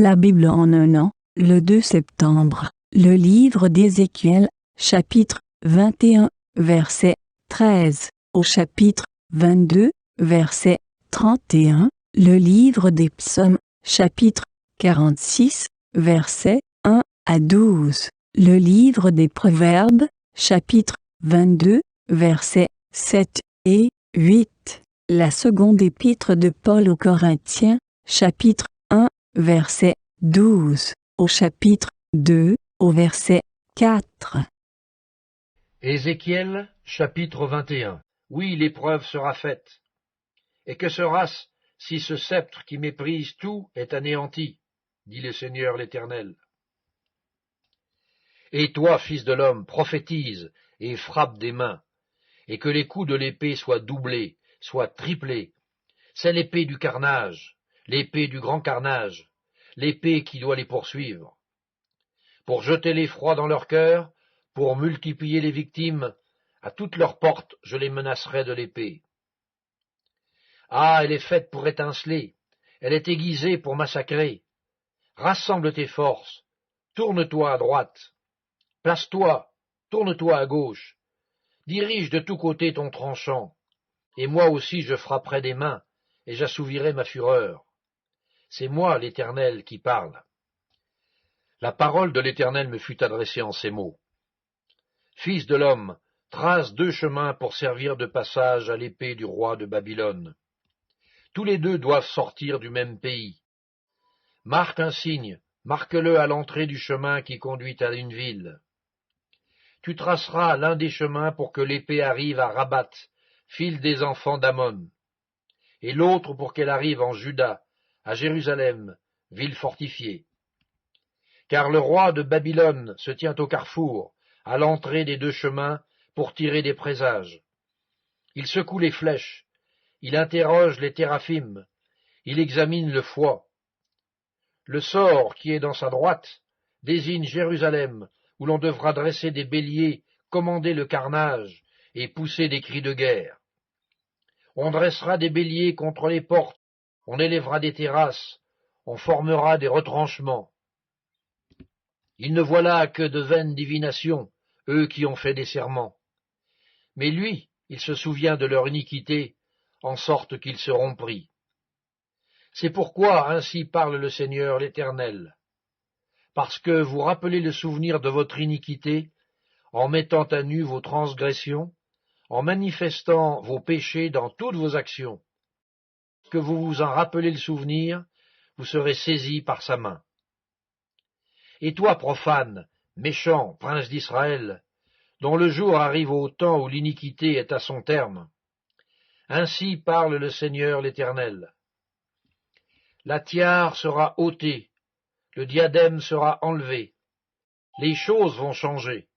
La Bible en un an, le 2 septembre, le livre d'Ézéchiel, chapitre 21, verset 13, au chapitre 22, verset 31, le livre des psaumes, chapitre 46, versets 1 à 12, le livre des proverbes, chapitre 22, versets 7 et 8, la seconde épître de Paul aux Corinthiens, chapitre 1, verset 12, au chapitre 2, au verset 4. Ézéchiel, chapitre 21. Oui, l'épreuve sera faite. Et que sera-ce si ce sceptre qui méprise tout est anéanti, dit le Seigneur l'Éternel. Et toi, fils de l'homme, prophétise et frappe des mains, et que les coups de l'épée soient doublés, soient triplés. C'est l'épée du carnage, l'épée du grand carnage, l'épée qui doit les poursuivre. Pour jeter l'effroi dans leur cœur, pour multiplier les victimes, à toutes leurs portes je les menacerai de l'épée. Ah, elle est faite pour étinceler, elle est aiguisée pour massacrer. Rassemble tes forces, tourne-toi à droite, place-toi, tourne-toi à gauche, dirige de tous côtés ton tranchant, et moi aussi je frapperai des mains, et j'assouvirai ma fureur. C'est moi, l'Éternel, qui parle. La parole de l'Éternel me fut adressée en ces mots. Fils de l'homme, trace 2 chemins pour servir de passage à l'épée du roi de Babylone. Tous les 2 doivent sortir du même pays. Marque un signe, marque-le à l'entrée du chemin qui conduit à une ville. Tu traceras l'un des chemins pour que l'épée arrive à Rabat, file des enfants d'Ammon, et l'autre pour qu'elle arrive en Juda, à Jérusalem, ville fortifiée. Car le roi de Babylone se tient au carrefour, à l'entrée des 2 chemins, pour tirer des présages. Il secoue les flèches, il interroge les téraphim, il examine le foie. Le sort qui est dans sa droite désigne Jérusalem, où l'on devra dresser des béliers, commander le carnage et pousser des cris de guerre. On dressera des béliers contre les portes, on élèvera des terrasses, on formera des retranchements. Ils ne voient là que de vaines divinations, eux qui ont fait des serments. Mais lui, il se souvient de leur iniquité, en sorte qu'ils seront pris. C'est pourquoi ainsi parle le Seigneur l'Éternel. Parce que vous rappelez le souvenir de votre iniquité, en mettant à nu vos transgressions, en manifestant vos péchés dans toutes vos actions. Que vous vous en rappelez le souvenir, vous serez saisis par sa main. Et toi, profane, méchant, prince d'Israël, dont le jour arrive au temps où l'iniquité est à son terme, ainsi parle le Seigneur l'Éternel. La tiare sera ôtée, le diadème sera enlevé, les choses vont changer.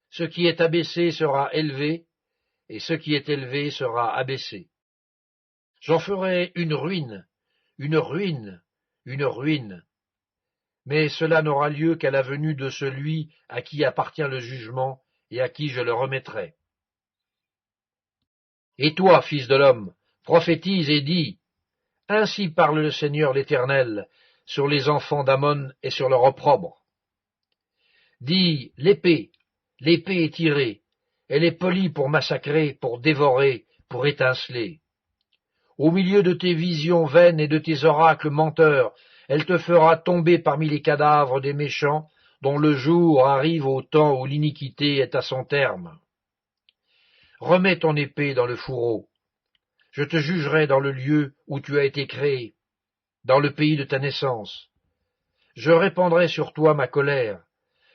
Ce qui est abaissé sera élevé, et ce qui est élevé sera abaissé. J'en ferai une ruine, une ruine, une ruine. Mais cela n'aura lieu qu'à la venue de celui à qui appartient le jugement et à qui je le remettrai. Et toi, fils de l'homme, prophétise et dis, ainsi parle le Seigneur l'Éternel sur les enfants d'Ammon et sur leur opprobre. Dis, l'épée est tirée, elle est polie pour massacrer, pour dévorer, pour étinceler. Au milieu de tes visions vaines et de tes oracles menteurs, elle te fera tomber parmi les cadavres des méchants, dont le jour arrive au temps où l'iniquité est à son terme. Remets ton épée dans le fourreau. Je te jugerai dans le lieu où tu as été créé, dans le pays de ta naissance. Je répandrai sur toi ma colère,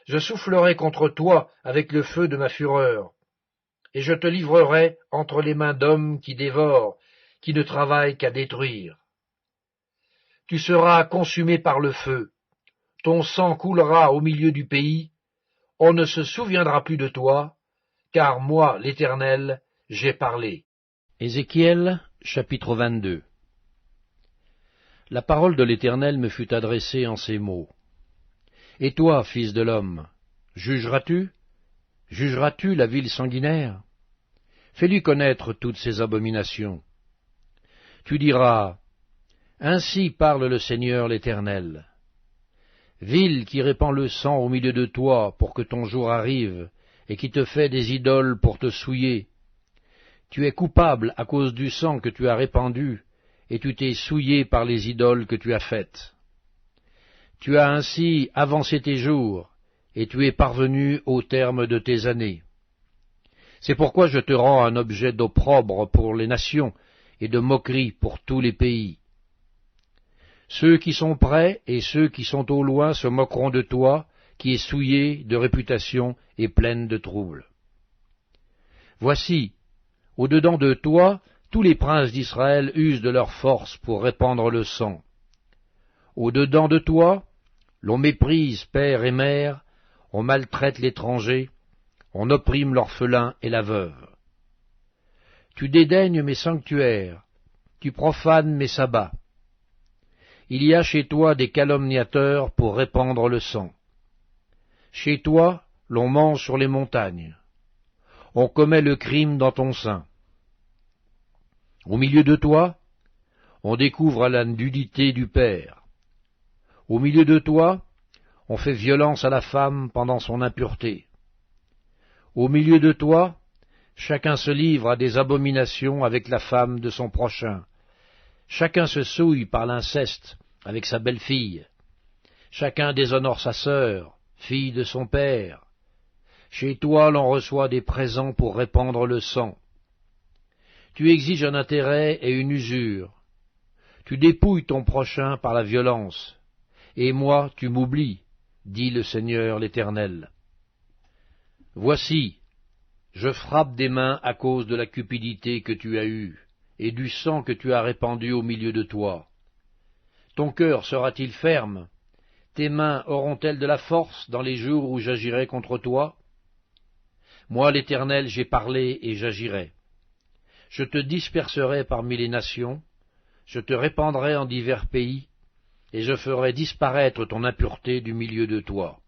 je soufflerai contre toi avec le feu de ma fureur, et je te livrerai entre les mains d'hommes qui dévorent, qui ne travaillent qu'à détruire. Tu seras consumé par le feu, ton sang coulera au milieu du pays, on ne se souviendra plus de toi, car moi, l'Éternel, j'ai parlé. Ézéchiel, chapitre 22. La parole de l'Éternel me fut adressée en ces mots. Et toi, fils de l'homme, jugeras-tu? Jugeras-tu la ville sanguinaire? Fais-lui connaître toutes ses abominations. Tu diras, ainsi parle le Seigneur l'Éternel. ville qui répand le sang au milieu de toi pour que ton jour arrive, et qui te fait des idoles pour te souiller. Tu es coupable à cause du sang que tu as répandu, et tu t'es souillé par les idoles que tu as faites. Tu as ainsi avancé tes jours, et tu es parvenu au terme de tes années. C'est pourquoi je te rends un objet d'opprobre pour les nations, et de moquerie pour tous les pays. Ceux qui sont près et ceux qui sont au loin se moqueront de toi, qui es souillé de réputation et pleine de troubles. Voici, au-dedans de toi, tous les princes d'Israël usent de leur force pour répandre le sang. Au-dedans de toi, l'on méprise père et mère, on maltraite l'étranger, on opprime l'orphelin et la veuve. Tu dédaignes mes sanctuaires, tu profanes mes sabbats. Il y a chez toi des calomniateurs pour répandre le sang. Chez toi, l'on mange sur les montagnes. On commet le crime dans ton sein. Au milieu de toi, on découvre la nudité du père. Au milieu de toi, on fait violence à la femme pendant son impureté. Au milieu de toi, chacun se livre à des abominations avec la femme de son prochain. Chacun se souille par l'inceste avec sa belle-fille. Chacun déshonore sa sœur, fille de son père. Chez toi, l'on reçoit des présents pour répandre le sang. Tu exiges un intérêt et une usure. Tu dépouilles ton prochain par la violence. Et moi, tu m'oublies, dit le Seigneur l'Éternel. Voici, je frappe des mains à cause de la cupidité que tu as eue, et du sang que tu as répandu au milieu de toi. Ton cœur sera-t-il ferme? Tes mains auront-elles de la force dans les jours où j'agirai contre toi? Moi, l'Éternel, j'ai parlé et j'agirai. Je te disperserai parmi les nations, je te répandrai en divers pays, et je ferai disparaître ton impureté du milieu de toi.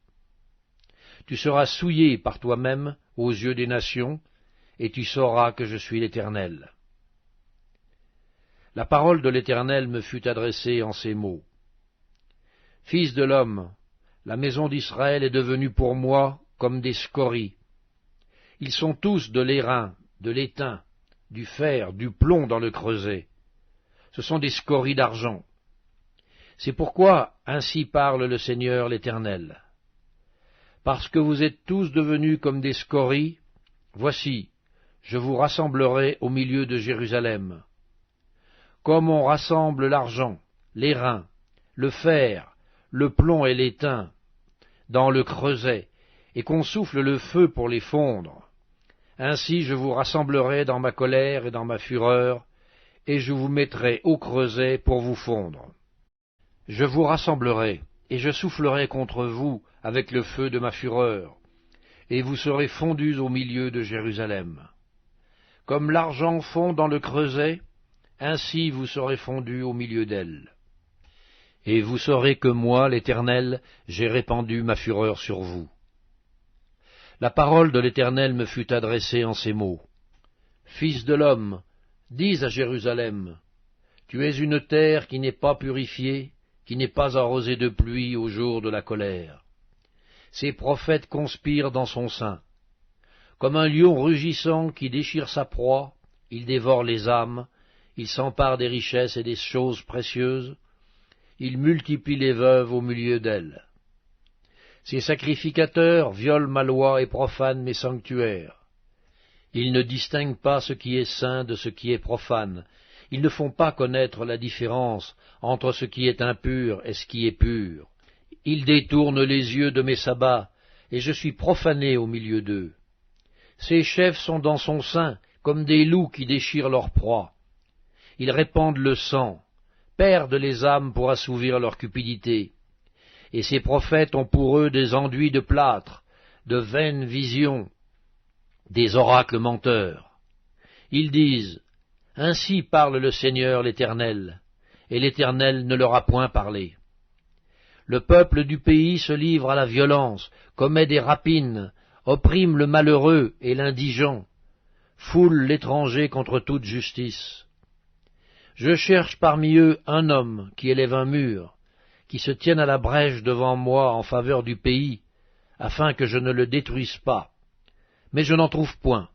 Tu seras souillé par toi-même aux yeux des nations, et tu sauras que je suis l'Éternel. La parole de l'Éternel me fut adressée en ces mots. Fils de l'homme, la maison d'Israël est devenue pour moi comme des scories. Ils sont tous de l'airain, de l'étain, du fer, du plomb dans le creuset. Ce sont des scories d'argent. C'est pourquoi ainsi parle le Seigneur l'Éternel. Parce que vous êtes tous devenus comme des scories, voici, je vous rassemblerai au milieu de Jérusalem. Comme on rassemble l'argent, l'airain, le fer, le plomb et l'étain dans le creuset, et qu'on souffle le feu pour les fondre, ainsi je vous rassemblerai dans ma colère et dans ma fureur, et je vous mettrai au creuset pour vous fondre. Je vous rassemblerai, et je soufflerai contre vous avec le feu de ma fureur, et vous serez fondus au milieu de Jérusalem. Comme l'argent fond dans le creuset, ainsi vous serez fondus au milieu d'elle. Et vous saurez que moi, l'Éternel, j'ai répandu ma fureur sur vous. La parole de l'Éternel me fut adressée en ces mots. Fils de l'homme, dis à Jérusalem, tu es une terre qui n'est pas purifiée, qui n'est pas arrosée de pluie au jour de la colère. Ses prophètes conspirent dans son sein. Comme un lion rugissant qui déchire sa proie, il dévore les âmes, il s'empare des richesses et des choses précieuses, il multiplie les veuves au milieu d'elles. Ces sacrificateurs violent ma loi et profanent mes sanctuaires. Ils ne distinguent pas ce qui est saint de ce qui est profane. Ils ne font pas connaître la différence entre ce qui est impur et ce qui est pur. Ils détournent les yeux de mes sabbats, et je suis profané au milieu d'eux. Ses chefs sont dans son sein, comme des loups qui déchirent leur proie. Ils répandent le sang, perdent les âmes pour assouvir leur cupidité. Et ces prophètes ont pour eux des enduits de plâtre, de vaines visions, des oracles menteurs. Ils disent, « Ainsi parle le Seigneur l'Éternel », et l'Éternel ne leur a point parlé. Le peuple du pays se livre à la violence, commet des rapines, opprime le malheureux et l'indigent, foule l'étranger contre toute justice. Je cherche parmi eux un homme qui élève un mur, qui se tiennent à la brèche devant moi en faveur du pays, afin que je ne le détruise pas. Mais je n'en trouve point.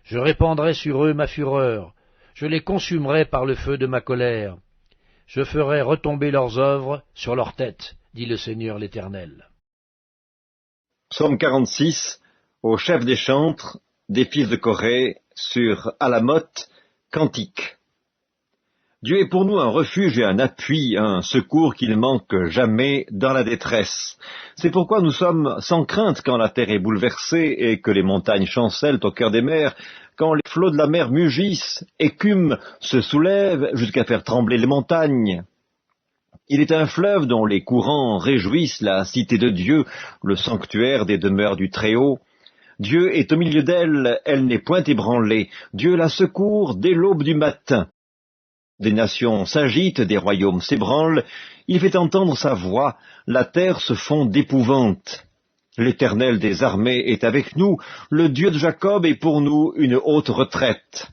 Je répandrai sur eux ma fureur, je les consumerai par le feu de ma colère. Je ferai retomber leurs œuvres sur leurs têtes, dit le Seigneur l'Éternel. Psaume 46, au chef des chantres, des fils de Corée, sur Alamoth, cantique. Dieu est pour nous un refuge et un appui, un secours qui ne manque jamais dans la détresse. C'est pourquoi nous sommes sans crainte quand la terre est bouleversée et que les montagnes chancellent au cœur des mers, quand les flots de la mer mugissent, écument, se soulèvent jusqu'à faire trembler les montagnes. Il est un fleuve dont les courants réjouissent la cité de Dieu, le sanctuaire des demeures du Très-Haut. Dieu est au milieu d'elle, elle n'est point ébranlée. Dieu la secourt dès l'aube du matin. Des nations s'agitent, des royaumes s'ébranlent, il fait entendre sa voix, la terre se fond d'épouvante. L'Éternel des armées est avec nous, le Dieu de Jacob est pour nous une haute retraite.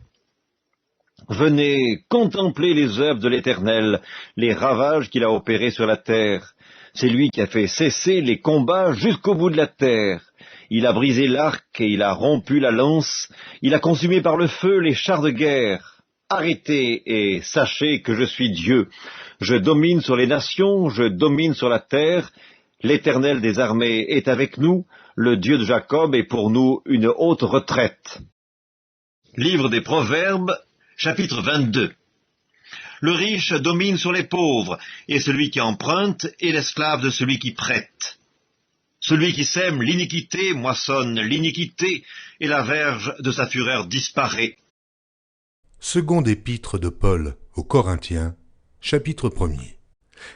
Venez contempler les œuvres de l'Éternel, les ravages qu'il a opérés sur la terre. C'est lui qui a fait cesser les combats jusqu'au bout de la terre. Il a brisé l'arc et il a rompu la lance, il a consumé par le feu les chars de guerre. Arrêtez et sachez que je suis Dieu. Je domine sur les nations, je domine sur la terre. L'Éternel des armées est avec nous, le Dieu de Jacob est pour nous une haute retraite. Livre des Proverbes, chapitre 22. Le riche domine sur les pauvres, et celui qui emprunte est l'esclave de celui qui prête. Celui qui sème l'iniquité moissonne l'iniquité, et la verge de sa fureur disparaît. Seconde épître de Paul aux Corinthiens, chapitre 1er.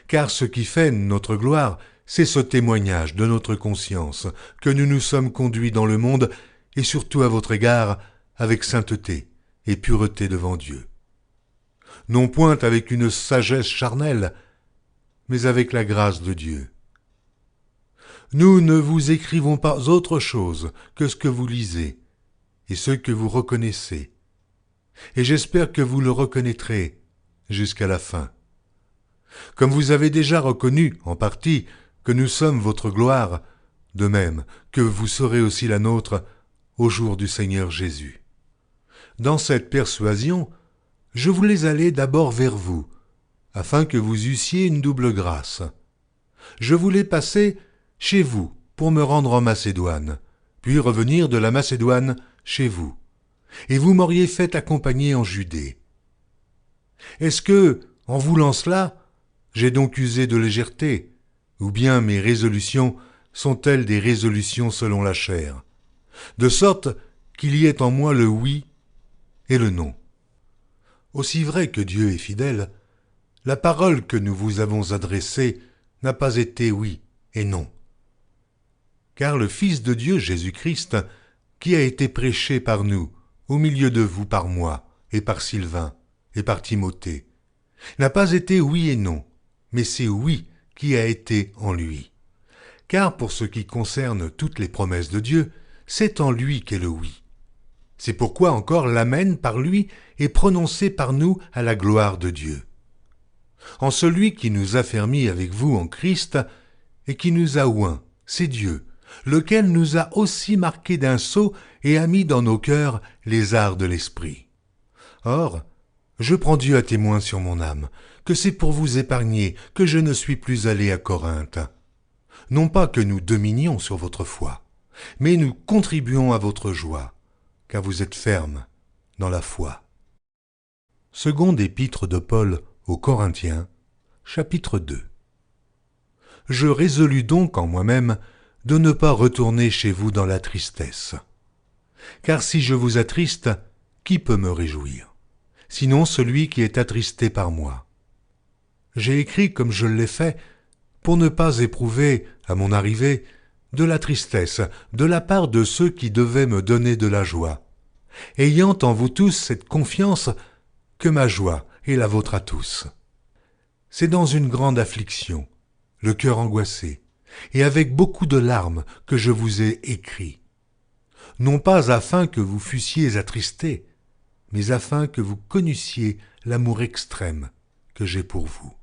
Car ce qui fait notre gloire, c'est ce témoignage de notre conscience, que nous nous sommes conduits dans le monde, et surtout à votre égard, avec sainteté et pureté devant Dieu. Non point avec une sagesse charnelle, mais avec la grâce de Dieu. Nous ne vous écrivons pas autre chose que ce que vous lisez, et ce que vous reconnaissez, et j'espère que vous le reconnaîtrez jusqu'à la fin. Comme vous avez déjà reconnu, en partie, que nous sommes votre gloire, de même que vous serez aussi la nôtre au jour du Seigneur Jésus. Dans cette persuasion, je voulais aller d'abord vers vous, afin que vous eussiez une double grâce. Je voulais passer chez vous pour me rendre en Macédoine, puis revenir de la Macédoine chez vous. Et vous m'auriez fait accompagner en Judée. Est-ce que, en voulant cela, j'ai donc usé de légèreté, ou bien mes résolutions sont-elles des résolutions selon la chair, de sorte qu'il y ait en moi le oui et le non? Aussi vrai que Dieu est fidèle, la parole que nous vous avons adressée n'a pas été oui et non. Car le Fils de Dieu Jésus-Christ, qui a été prêché par nous, au milieu de vous par moi, et par Sylvain, et par Timothée, n'a pas été oui et non, mais c'est oui qui a été en lui. Car pour ce qui concerne toutes les promesses de Dieu, c'est en lui qu'est le oui. C'est pourquoi encore l'amen par lui est prononcé par nous à la gloire de Dieu. En celui qui nous a fermis avec vous en Christ, et qui nous a oints, c'est Dieu, lequel nous a aussi marqués d'un sceau et a mis dans nos cœurs les arts de l'esprit. Or, je prends Dieu à témoin sur mon âme, que c'est pour vous épargner que je ne suis plus allé à Corinthe. Non pas que nous dominions sur votre foi, mais nous contribuons à votre joie, car vous êtes fermes dans la foi. Seconde épître de Paul aux Corinthiens, chapitre 2. Je résolus donc en moi-même de ne pas retourner chez vous dans la tristesse. Car si je vous attriste, qui peut me réjouir, sinon celui qui est attristé par moi? J'ai écrit comme je l'ai fait, pour ne pas éprouver, à mon arrivée, de la tristesse de la part de ceux qui devaient me donner de la joie, ayant en vous tous cette confiance que ma joie est la vôtre à tous. C'est dans une grande affliction, le cœur angoissé, et avec beaucoup de larmes que je vous ai écrit, non pas afin que vous fussiez attristés, mais afin que vous connussiez l'amour extrême que j'ai pour vous.